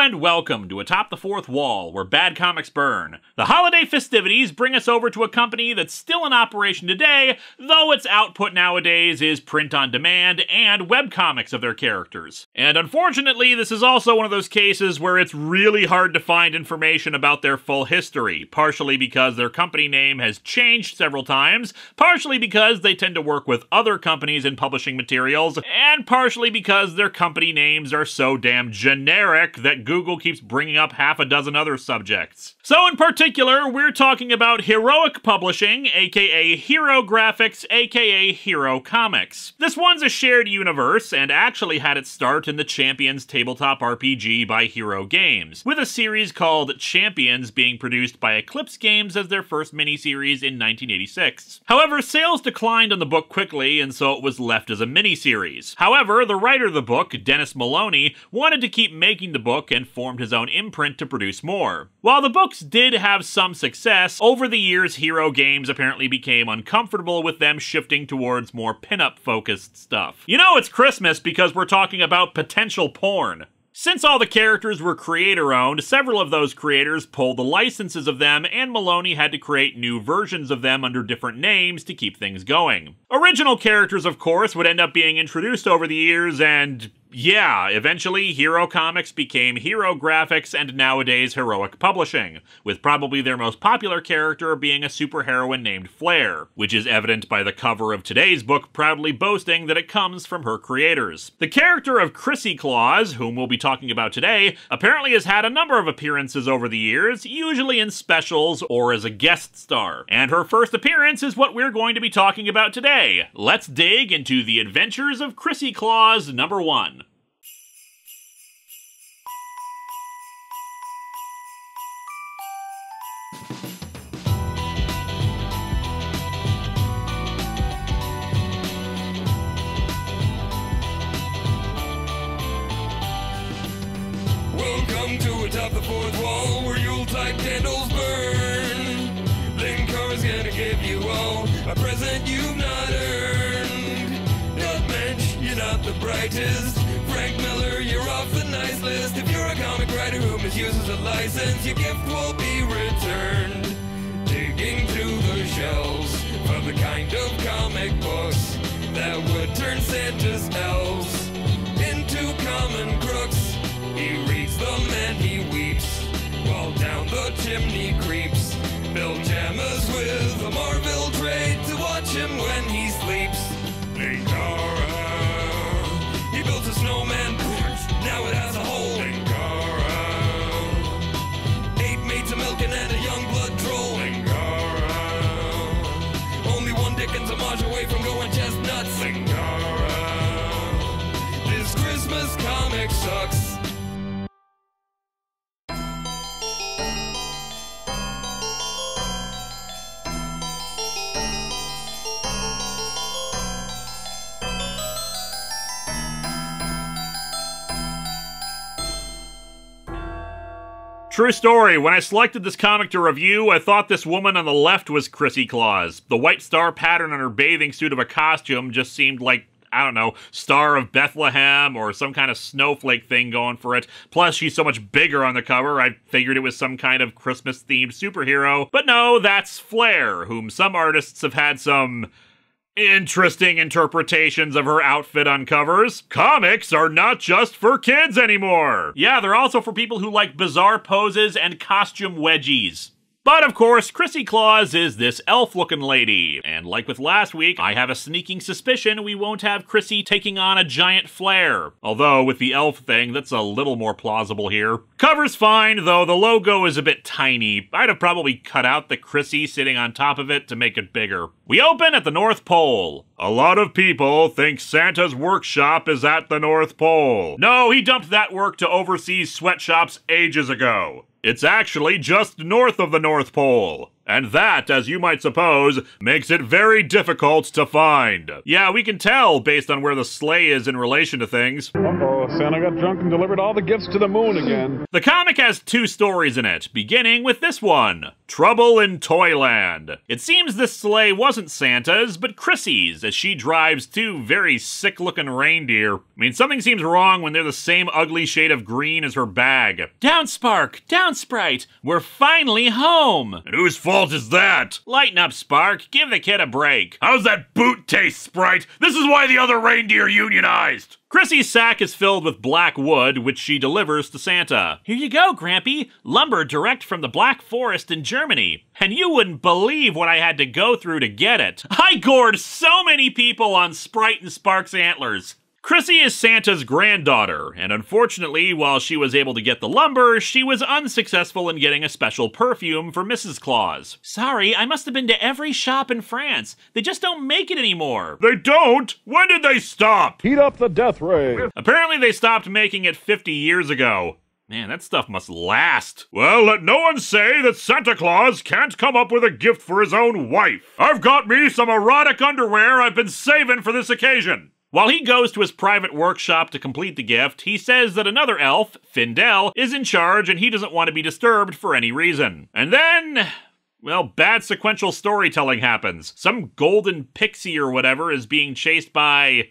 and welcome to Atop the Fourth Wall, where bad comics burn. The holiday festivities bring us over to a company that's still in operation today, though its output nowadays is print on demand and webcomics of their characters. And unfortunately, this is also one of those cases where it's really hard to find information about their full history, partially because their company name has changed several times, partially because they tend to work with other companies in publishing materials, and partially because their company names are so damn generic that Google keeps bringing up half a dozen other subjects. So in particular, we're talking about Heroic Publishing, aka Hero Graphics, aka Hero Comics. This one's a shared universe, and actually had its start in the Champions tabletop RPG by Hero Games, with a series called Champions being produced by Eclipse Games as their first miniseries in 1986. However, sales declined on the book quickly, and so it was left as a miniseries. However, the writer of the book, Dennis Maloney, wanted to keep making the book and formed his own imprint to produce more. While the books did have some success, over the years Hero Games apparently became uncomfortable with them shifting towards more pinup focused stuff. You know it's Christmas because we're talking about potential porn. Since all the characters were creator-owned, several of those creators pulled the licenses of them, and Maloney had to create new versions of them under different names to keep things going. Original characters, of course, would end up being introduced over the years, and yeah, eventually Hero Comics became Hero Graphics and nowadays Heroic Publishing, with probably their most popular character being a superheroine named Flare, which is evident by the cover of today's book proudly boasting that it comes from her creators. The character of Chrissie Claus, whom we'll be talking about today, apparently has had a number of appearances over the years, usually in specials or as a guest star. And her first appearance is what we're going to be talking about today. Let's dig into the adventures of Chrissie Claus #1. Welcome to Atop the Fourth Wall, where Yuletide candles burn. Linkara's gonna give you all a present you've not earned. Not Lynch, you're not the brightest. Frank Miller, you're off the nice list. If you're a comic writer who misuses a license, your gift will be returned. Digging through the shelves for the kind of comic books that would turn Santa's elves into common crooks. He reads them and he weeps while down the chimney creeps. Bill Jammers with a Marvel trade to watch him when he sleeps. Linkara, he built a snowman, now it has a hole. Linkara, 8 maids a milking and a young blood troll. Linkara, only one Dickens homage away from going chestnuts. Linkara, this Christmas comic sucks. True story, when I selected this comic to review, I thought this woman on the left was Chrissie Claus. The white star pattern on her bathing suit of a costume just seemed like, I don't know, Star of Bethlehem or some kind of snowflake thing going for it. Plus, she's so much bigger on the cover, I figured it was some kind of Christmas-themed superhero. But no, that's Flare, whom some artists have had some interesting interpretations of her outfit on covers. Comics are not just for kids anymore! Yeah, they're also for people who like bizarre poses and costume wedgies. But of course, Chrissie Claus is this elf-looking lady, and like with last week, I have a sneaking suspicion we won't have Chrissie taking on a giant flare. Although, with the elf thing, that's a little more plausible here. Cover's fine, though the logo is a bit tiny. I'd have probably cut out the Chrissie sitting on top of it to make it bigger. We open at the North Pole. A lot of people think Santa's workshop is at the North Pole. No, he dumped that work to overseas sweatshops ages ago. It's actually just north of the North Pole. And that, as you might suppose, makes it very difficult to find. Yeah, we can tell based on where the sleigh is in relation to things. Uh-oh, Santa got drunk and delivered all the gifts to the moon again. The comic has 2 stories in it, beginning with this one, Trouble in Toyland. It seems this sleigh wasn't Santa's, but Chrissie's, as she drives 2 very sick-looking reindeer. I mean, something seems wrong when they're the same ugly shade of green as her bag. Down, Spark! Down, Sprite! We're finally home! And whose fault is that? Lighten up, Spark. Give the kid a break. How's that boot taste, Sprite? This is why the other reindeer unionized! Chrissie's sack is filled with black wood, which she delivers to Santa. Here you go, Grampy. Lumber direct from the Black Forest in Germany. And you wouldn't believe what I had to go through to get it. I gored so many people on Sprite and Spark's antlers. Chrissie is Santa's granddaughter, and unfortunately, while she was able to get the lumber, she was unsuccessful in getting a special perfume for Mrs. Claus. Sorry, I must have been to every shop in France. They just don't make it anymore. They don't? When did they stop? Heat up the death ray. Apparently they stopped making it 50 years ago. Man, that stuff must last. Well, let no one say that Santa Claus can't come up with a gift for his own wife. I've got me some erotic underwear I've been saving for this occasion. While he goes to his private workshop to complete the gift, he says that another elf, Findel, is in charge and he doesn't want to be disturbed for any reason. And then, well, bad sequential storytelling happens. Some golden pixie or whatever is being chased by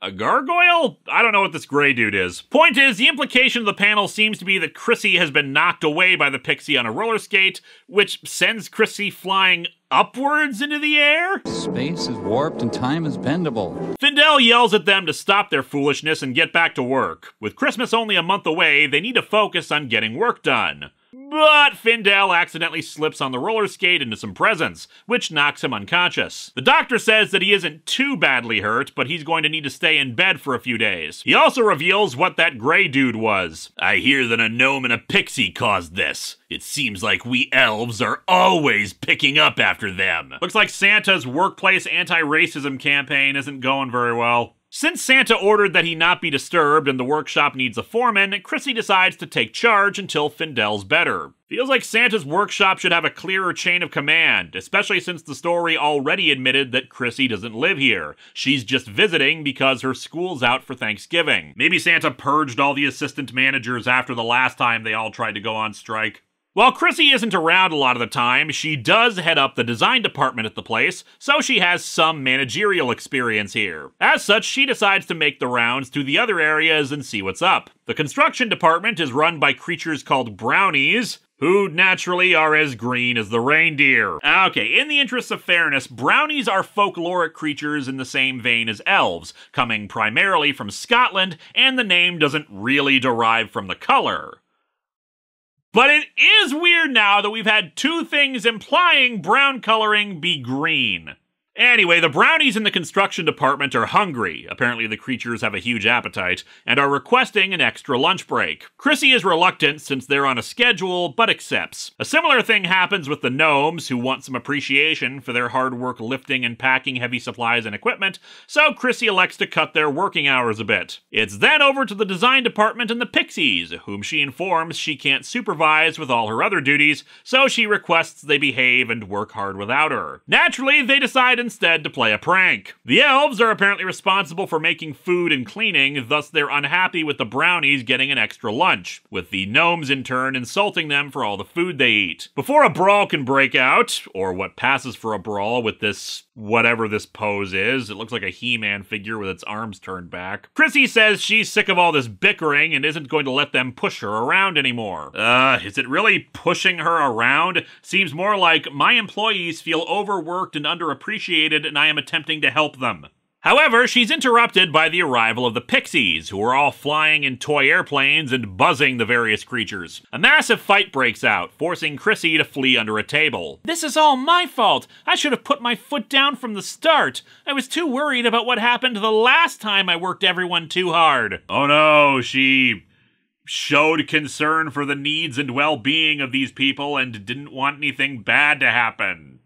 a gargoyle? I don't know what this gray dude is. Point is, the implication of the panel seems to be that Chrissie has been knocked away by the pixie on a roller skate, which sends Chrissie flying upwards into the air? Space is warped and time is bendable. Findel yells at them to stop their foolishness and get back to work. With Christmas only a month away, they need to focus on getting work done. But Findel accidentally slips on the roller skate into some presents, which knocks him unconscious. The doctor says that he isn't too badly hurt, but he's going to need to stay in bed for a few days. He also reveals what that gray dude was. I hear that a gnome and a pixie caused this. It seems like we elves are always picking up after them. Looks like Santa's workplace anti-racism campaign isn't going very well. Since Santa ordered that he not be disturbed and the workshop needs a foreman, Chrissie decides to take charge until Findel's better. Feels like Santa's workshop should have a clearer chain of command, especially since the story already admitted that Chrissie doesn't live here. She's just visiting because her school's out for Thanksgiving. Maybe Santa purged all the assistant managers after the last time they all tried to go on strike. While Chrissie isn't around a lot of the time, she does head up the design department at the place, so she has some managerial experience here. As such, she decides to make the rounds to the other areas and see what's up. The construction department is run by creatures called brownies, who naturally are as green as the reindeer. Okay, in the interest of fairness, brownies are folkloric creatures in the same vein as elves, coming primarily from Scotland, and the name doesn't really derive from the color. But it is weird now that we've had 2 things implying brown coloring be green. Anyway, the brownies in the construction department are hungry. Apparently the creatures have a huge appetite, and are requesting an extra lunch break. Chrissie is reluctant since they're on a schedule, but accepts. A similar thing happens with the gnomes, who want some appreciation for their hard work lifting and packing heavy supplies and equipment, so Chrissie elects to cut their working hours a bit. It's then over to the design department and the pixies, whom she informs she can't supervise with all her other duties, so she requests they behave and work hard without her. Naturally, they decide instead to play a prank. The elves are apparently responsible for making food and cleaning, thus they're unhappy with the brownies getting an extra lunch, with the gnomes in turn insulting them for all the food they eat. Before a brawl can break out, or what passes for a brawl with this whatever this pose is, it looks like a He-Man figure with its arms turned back, Chrissie says she's sick of all this bickering and isn't going to let them push her around anymore. Is it really pushing her around? Seems more like my employees feel overworked and underappreciated and I am attempting to help them. However, she's interrupted by the arrival of the pixies, who are all flying in toy airplanes and buzzing the various creatures. A massive fight breaks out, forcing Chrissie to flee under a table. This is all my fault! I should have put my foot down from the start! I was too worried about what happened the last time I worked everyone too hard. Oh no, she showed concern for the needs and well-being of these people and didn't want anything bad to happen.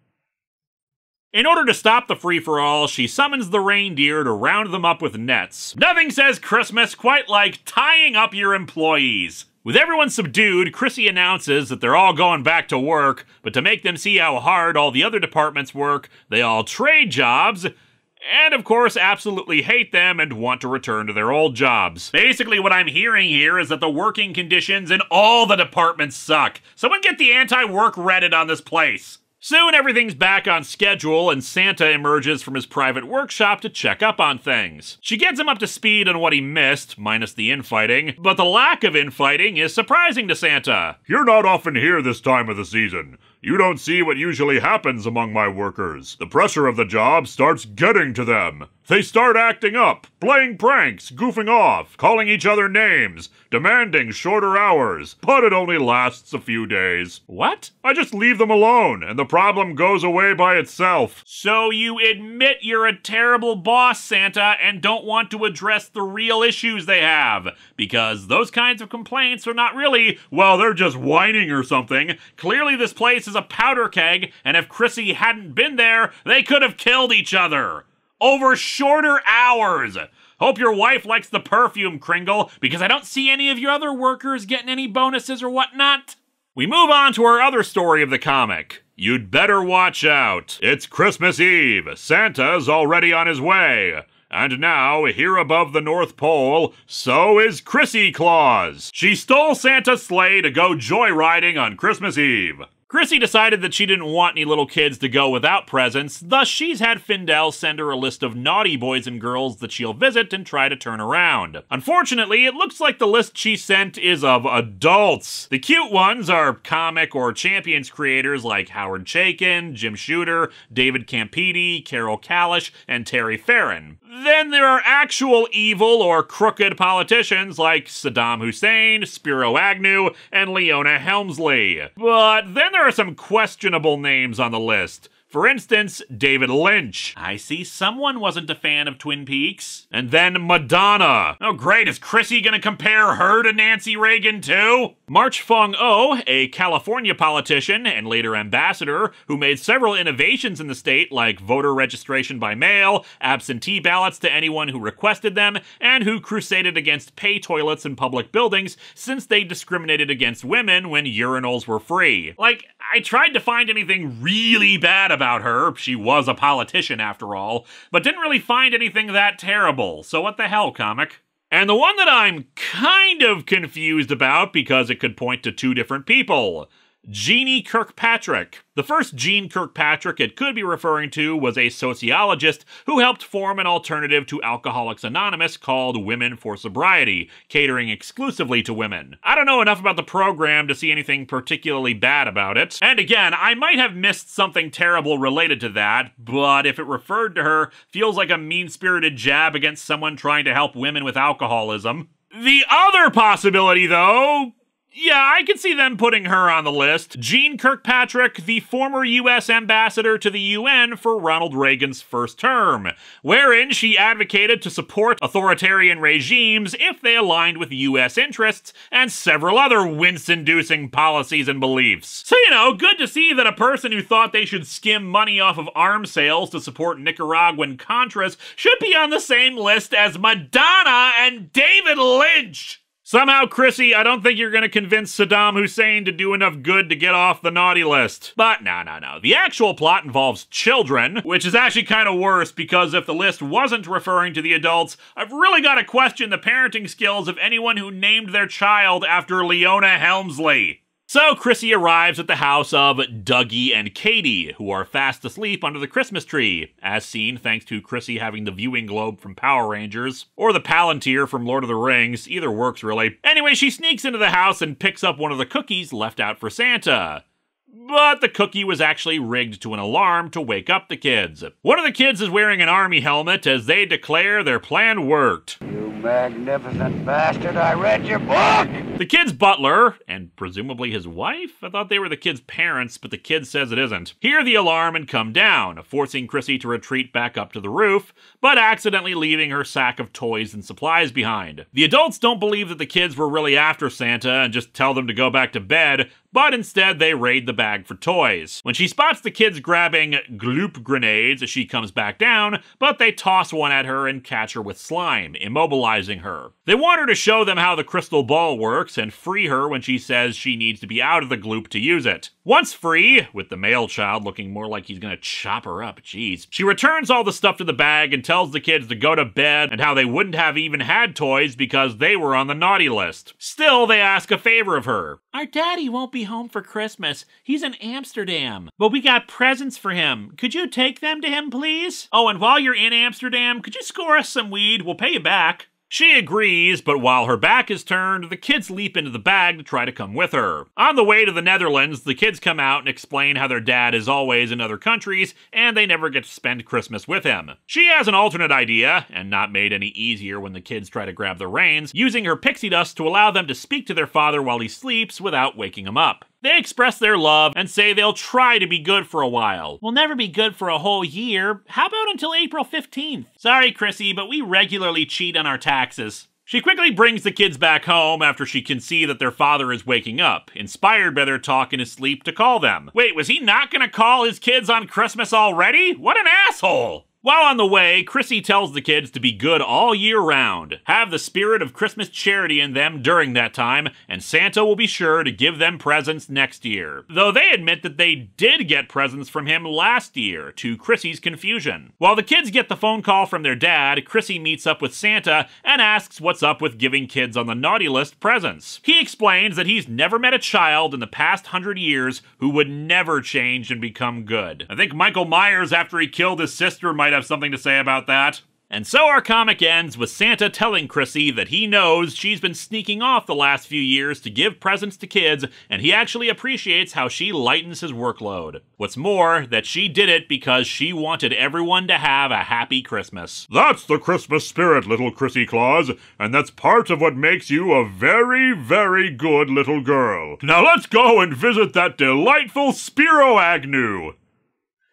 In order to stop the free-for-all, she summons the reindeer to round them up with nets. Nothing says Christmas quite like tying up your employees. With everyone subdued, Chrissie announces that they're all going back to work, but to make them see how hard all the other departments work, they all trade jobs, and of course absolutely hate them and want to return to their old jobs. Basically what I'm hearing here is that the working conditions in all the departments suck. Someone get the anti-work Reddit on this place. Soon everything's back on schedule and Santa emerges from his private workshop to check up on things. She gets him up to speed on what he missed, minus the infighting, but the lack of infighting is surprising to Santa. You're not often here this time of the season. You don't see what usually happens among my workers. The pressure of the job starts getting to them. They start acting up, playing pranks, goofing off, calling each other names, demanding shorter hours, but it only lasts a few days. What? I just leave them alone, and the problem goes away by itself. So you admit you're a terrible boss, Santa, and don't want to address the real issues they have, because those kinds of complaints are not really, well, they're just whining or something. Clearly this place is a powder keg, and if Chrissie hadn't been there, they could have killed each other. Over shorter hours. Hope your wife likes the perfume, Kringle, because I don't see any of your other workers getting any bonuses or whatnot. We move on to our other story of the comic. You'd better watch out. It's Christmas Eve. Santa's already on his way. And now, here above the North Pole, so is Chrissie Claus. She stole Santa's sleigh to go joyriding on Christmas Eve. Chrissie decided that she didn't want any little kids to go without presents, thus she's had Findel send her a list of naughty boys and girls that she'll visit and try to turn around. Unfortunately, it looks like the list she sent is of adults. The cute ones are comic or Champions creators like Howard Chaykin, Jim Shooter, David Campiti, Carol Kalish, and Terry Farron. Then there are actual evil or crooked politicians like Saddam Hussein, Spiro Agnew, and Leona Helmsley. But then there are some questionable names on the list. For instance, David Lynch. I see someone wasn't a fan of Twin Peaks. And then Madonna. Oh great, is Chrissie gonna compare her to Nancy Reagan too? March Fong-o, a California politician and later ambassador who made several innovations in the state like voter registration by mail, absentee ballots to anyone who requested them, and who crusaded against pay toilets in public buildings since they discriminated against women when urinals were free. Like, I tried to find anything really bad about her, she was a politician after all, but didn't really find anything that terrible, so what the hell, comic? And the one that I'm kind of confused about because it could point to two different people. Jeannie Kirkpatrick. The first Jean Kirkpatrick it could be referring to was a sociologist who helped form an alternative to Alcoholics Anonymous called Women for Sobriety, catering exclusively to women. I don't know enough about the program to see anything particularly bad about it. And again, I might have missed something terrible related to that, but if it referred to her, feels like a mean-spirited jab against someone trying to help women with alcoholism. The other possibility, though, yeah, I can see them putting her on the list. Jean Kirkpatrick, the former U.S. ambassador to the UN for Ronald Reagan's first term, wherein she advocated to support authoritarian regimes if they aligned with U.S. interests and several other wince-inducing policies and beliefs. So, you know, good to see that a person who thought they should skim money off of arms sales to support Nicaraguan Contras should be on the same list as Madonna and David Lynch. Somehow, Chrissie, I don't think you're gonna convince Saddam Hussein to do enough good to get off the naughty list. But no. The actual plot involves children, which is actually kind of worse because if the list wasn't referring to the adults, I've really got to question the parenting skills of anyone who named their child after Leona Helmsley. So Chrissie arrives at the house of Dougie and Katie, who are fast asleep under the Christmas tree, as seen thanks to Chrissie having the viewing globe from Power Rangers, or the Palantir from Lord of the Rings, either works really. Anyway, she sneaks into the house and picks up one of the cookies left out for Santa. But the cookie was actually rigged to an alarm to wake up the kids. One of the kids is wearing an army helmet as they declare their plan worked. You magnificent bastard, I read your book! The kid's butler, and presumably his wife? I thought they were the kid's parents, but the kid says it isn't, hear the alarm and come down, forcing Chrissie to retreat back up to the roof, but accidentally leaving her sack of toys and supplies behind. The adults don't believe that the kids were really after Santa and just tell them to go back to bed, but instead they raid the bag for toys. When she spots the kids grabbing gloop grenades, she comes back down, but they toss one at her and catch her with slime, immobilizing her. They want her to show them how the crystal ball works and free her when she says she needs to be out of the gloop to use it. Once free, with the male child looking more like he's gonna chop her up, jeez, she returns all the stuff to the bag and tells the kids to go to bed and how they wouldn't have even had toys because they were on the naughty list. Still, they ask a favor of her. Our daddy won't be home for Christmas. He's in Amsterdam. But we got presents for him. Could you take them to him, please? Oh, and while you're in Amsterdam, could you score us some weed? We'll pay you back. She agrees, but while her back is turned, the kids leap into the bag to try to come with her. On the way to the Netherlands, the kids come out and explain how their dad is always in other countries, and they never get to spend Christmas with him. She has an alternate idea, and not made any easier when the kids try to grab the reins, using her pixie dust to allow them to speak to their father while he sleeps without waking him up. They express their love and say they'll try to be good for a while. We'll never be good for a whole year. How about until April 15th? Sorry, Chrissy, but we regularly cheat on our taxes. She quickly brings the kids back home after she can see that their father is waking up, inspired by their talk in his sleep to call them. Wait, was he not gonna call his kids on Christmas already? What an asshole! While on the way, Chrissy tells the kids to be good all year round, have the spirit of Christmas charity in them during that time, and Santa will be sure to give them presents next year. Though they admit that they did get presents from him last year, to Chrissy's confusion. While the kids get the phone call from their dad, Chrissy meets up with Santa and asks what's up with giving kids on the naughty list presents. He explains that he's never met a child in the past 100 years who would never change and become good. I think Michael Myers, after he killed his sister, might have something to say about that. And so our comic ends with Santa telling Chrissy that he knows she's been sneaking off the last few years to give presents to kids, and he actually appreciates how she lightens his workload. What's more, that she did it because she wanted everyone to have a happy Christmas. That's the Christmas spirit, little Chrissie Claus, and that's part of what makes you a very, very good little girl. Now let's go and visit that delightful Spiro Agnew.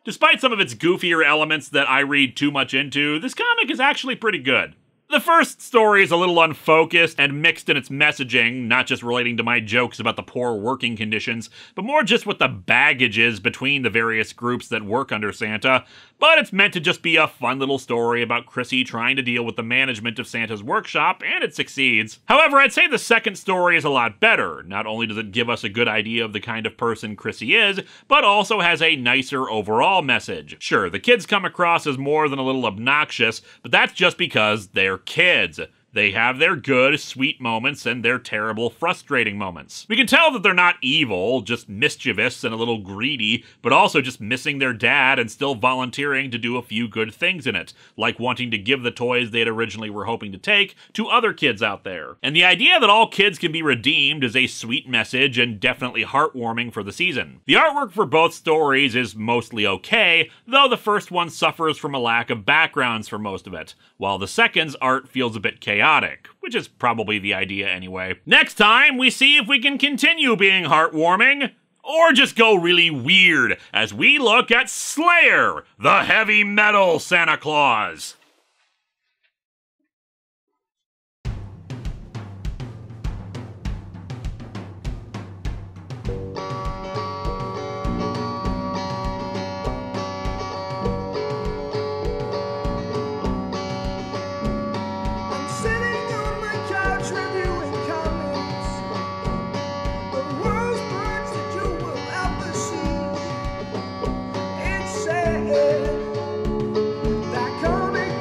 Despite some of its goofier elements that I read too much into, this comic is actually pretty good. The first story is a little unfocused and mixed in its messaging, not just relating to my jokes about the poor working conditions, but more just what the baggage is between the various groups that work under Santa. But it's meant to just be a fun little story about Chrissy trying to deal with the management of Santa's workshop, and it succeeds. However, I'd say the second story is a lot better. Not only does it give us a good idea of the kind of person Chrissy is, but also has a nicer overall message. Sure, the kids come across as more than a little obnoxious, but that's just because they're kids. They have their good, sweet moments and their terrible, frustrating moments. We can tell that they're not evil, just mischievous and a little greedy, but also just missing their dad and still volunteering to do a few good things in it, like wanting to give the toys they'd originally were hoping to take to other kids out there. And the idea that all kids can be redeemed is a sweet message and definitely heartwarming for the season. The artwork for both stories is mostly okay, though the first one suffers from a lack of backgrounds for most of it, while the second's art feels a bit chaotic, which is probably the idea anyway. Next time, we see if we can continue being heartwarming, or just go really weird as we look at Slayer, the heavy metal Santa Claus. That comic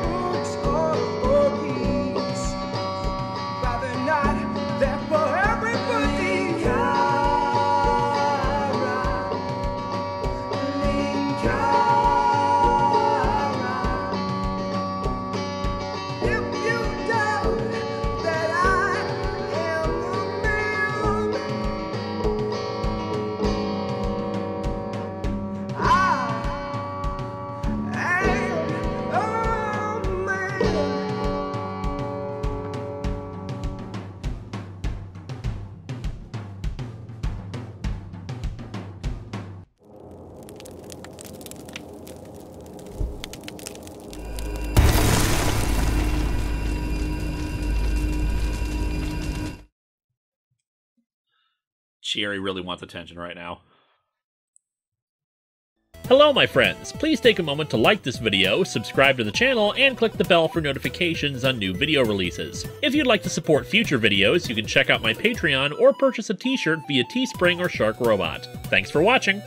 Cherry really wants attention right now. Hello, my friends. Please take a moment to like this video, subscribe to the channel, and click the bell for notifications on new video releases. If you'd like to support future videos, you can check out my Patreon or purchase a t-shirt via Teespring or Shark Robot. Thanks for watching!